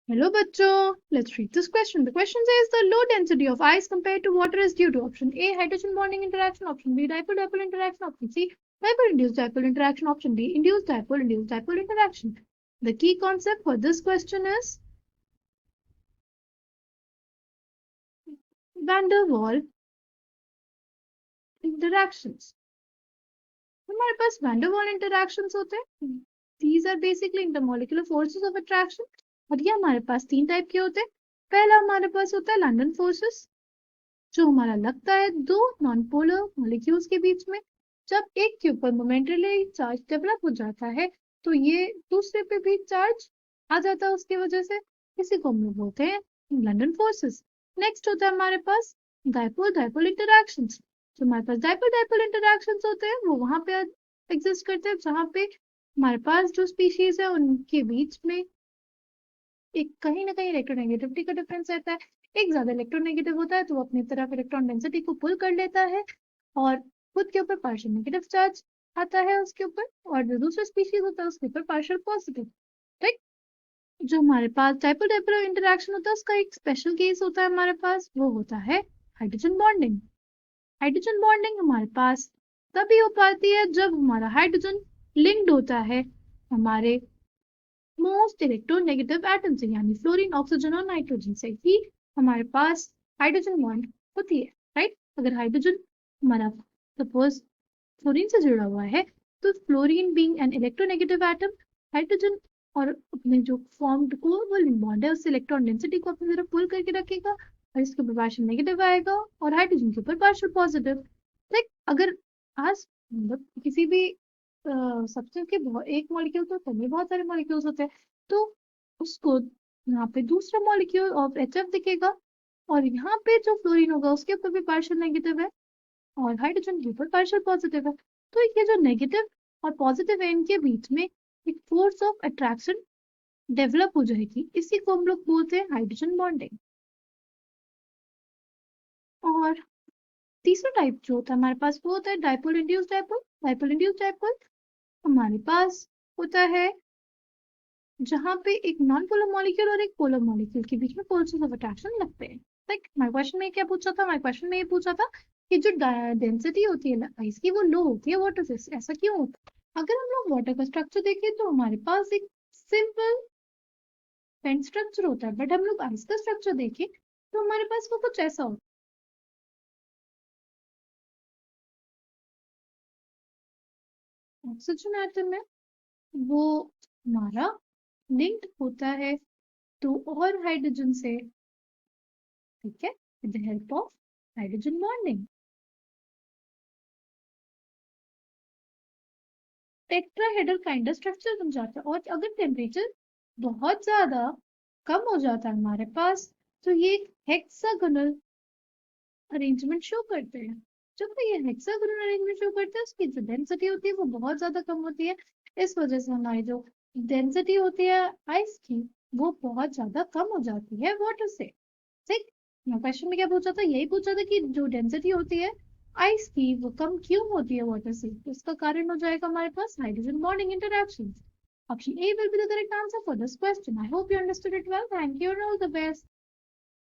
Hello, bachcho. Let's read this question. The question says the low density of ice compared to water is due to option A, hydrogen bonding interaction, option B, dipole-dipole interaction, option C, dipole-induced dipole interaction, option D, induced dipole-induced dipole interaction. The key concept for this question is van der Waal interactions. हमारे पास van der Waal interactions होते हैं. These are basically intermolecular forces of attraction. और ये हमारे पास तीन type के होते हैं. पहला हमारे पास होता है लंडन फोर्सेस, जो हमारा लगता है दो नॉन पोलर मॉलिक्यूल्स के बीच में. जब एक के ऊपर मोमेंटली चार्ज डेवलप हो जाता है तो ये दूसरे पे भी चार्ज आ जाता है उसकी वजह से. इसी को हम लोग बोलते हैं लंडन फोर्सेस. नेक्स्ट होता है हमारे पास डाइपोल डाइपोल इंटरैक्शंस. जो हमारे पास डाइपोल डाइपोल इंटरैक्शंस होते हैं वो वहां पे एग्जिस्ट करते हैं जहां पे हमारे पास जो स्पीशीज है उनके बीच में एक कहीं ना कहीं इलेक्ट्रोनेगेटिविटी का डिफरेंस रहता है. एक ज्यादा इलेक्ट्रोनेगेटिव होता है तो वो अपनी तरफ इलेक्ट्रॉन डेंसिटी को पुल कर लेता है और खुद के ऊपर पार्शियल नेगेटिव चार्ज आता है उसके ऊपर, और जो दूसरा स्पीशीज होता है उसके ऊपर पार्शियल पॉजिटिव. ठीक. जो हमारे पास डाइपोल डाइपोल इंटरेक्शन होता है उसका एक स्पेशल केस होता है हमारे पास, वो होता है हाइड्रोजन बॉन्डिंग. हाइड्रोजन बॉन्डिंग हमारे पास तभी हो पाती है जब हमारा हाइड्रोजन लिंक्ड होता है हमारे मोस्ट इलेक्ट्रोनेगेटिव एटम से, यानी फ्लोरीन ऑक्सीजन और नाइट्रोजन से ही हमारे पास हाइड्रोजन बॉन्ड होती है. राइट. अगर हाइड्रोजन हमारा सपोज फ्लोरीन से जुड़ा हुआ है तो fluorine being an electronegative atom, hydrogen और अपने जो फॉर्म्ड कोवैलेंट बॉन्ड है उससे इलेक्ट्रॉन डेंसिटी को अपनी तरफ पुल करके रखेगा और इसके ऊपर पार्शियल नेगेटिव आएगा और हाइड्रोजन के ऊपर पार्शियल पॉजिटिव. लाइक अगर आज मतलब किसी भी सब्सटेंस के एक मॉलिक्यूल तो तभी बहुत सारे मॉलिक्यूल्स होते हैं तो उसको यहाँ पे दूसरा मॉलिक्यूल ऑफ HF दिखेगा और यहाँ पे जो फ्लोरीन होगा उसके ऊपर भी पार्शियल नेगेटिव है और हाइड्रोजन के ऊपर पार्शियल पॉजिटिव है. तो ये जो नेगेटिव और पॉजिटिव है इनके बीच में एक फोर्स ऑफ अट्रैक्शन डेवलप हो जाएगी. इसी को हम लोग बोलते हैं हाइड्रोजन बॉन्डिंग. और तीसरा टाइप जो होता है हमारे पास वो होता है dipole induced dipole. Dipole induced dipole हमारे पास होता है जहां पे एक नॉन पोलर मॉलिक्यूल और एक पोलर मॉलिक्यूल के बीच में फोर्सेस ऑफ अट्रैक्शन लगते हैं. लाइक माय क्वेश्चन में क्या पूछा था, माय क्वेश्चन में ये पूछा था कि जो डेंसिटी होती है आइस की वो लो होती है वाटर से. ऐसा क्यों होता है? अगर हम लोग वाटर का स्ट्रक्चर देखें तो हमारे पास एक सिंपल पेंट स्ट्रक्चर होता है, बट हम लोग आइस का स्ट्रक्चर देखें तो हमारे पास वो कुछ ऐसा होता है. ऑक्सीजन एटम है वो हमारा लिंक्ड होता है तो और हाइड्रोजन से. ठीक है. With the help of hydrogen bonding tetrahedral kind of structure बन जाता है. और अगर टेम्परेचर बहुत ज्यादा कम हो जाता है हमारे पास तो ये एक हेक्सागोनल अरेंजमेंट शो करते हैं. जब ये हेक्सागोनल अरेंजमेंट शो करते हैं उसकी जो डेंसिटी होती है वो बहुत ज्यादा कम होती है. इस वजह से हमारी जो डेंसिटी होती है आइस की वो बहुत ज्यादा कम हो जाती है वाटर से. ठीक. क्वेश्चन में क्या पूछा था, यही पूछा था कि जो डेंसिटी होती है आइस की वो कम क्यों होती है वाटर से. तो इसका कारण हो जाएगा हमारे पास hydrogen bonding interaction. Option A will be the correct answer for this question. I hope you understood it well. Thank you and all the best.